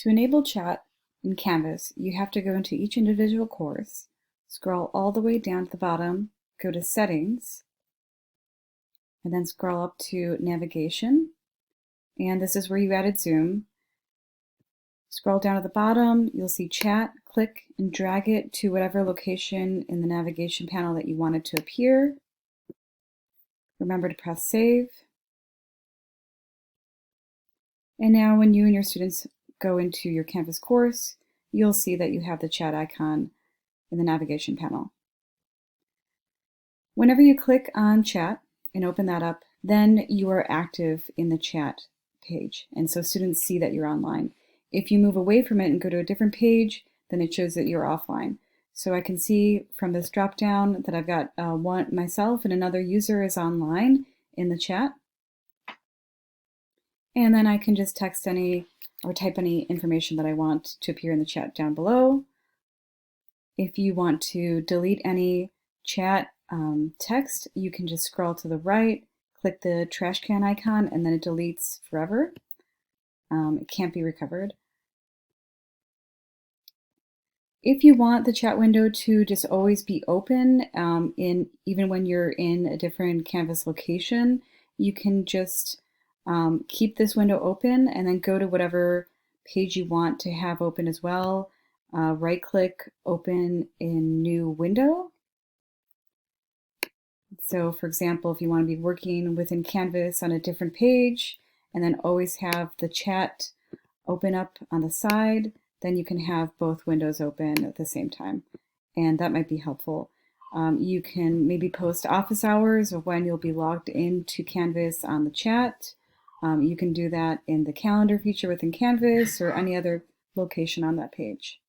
To enable chat in Canvas, you have to go into each individual course, scroll all the way down to the bottom, go to Settings, and then scroll up to Navigation. And this is where you added Zoom. Scroll down to the bottom, you'll see Chat, click and drag it to whatever location in the navigation panel that you want it to appear. Remember to press Save. And now when you and your students go into your Canvas course, you'll see that you have the chat icon in the navigation panel. Whenever you click on chat and open that up, then you are active in the chat page. And so students see that you're online. If you move away from it and go to a different page, then it shows that you're offline. So I can see from this drop down that I've got myself and another user is online in the chat. And then I can just text any or type any information that I want to appear in the chat down below. If you want to delete any chat text, you can just scroll to the right, click the trash can icon, and then it deletes forever. It can't be recovered. If you want the chat window to just always be open, even when you're in a different Canvas location, you can just keep this window open and then go to whatever page you want to have open as well. Right-click, open in new window. So for example, if you want to be working within Canvas on a different page and then always have the chat open up on the side, then you can have both windows open at the same time. And that might be helpful. You can maybe post office hours of when you'll be logged into Canvas on the chat. You can do that in the calendar feature within Canvas or any other location on that page.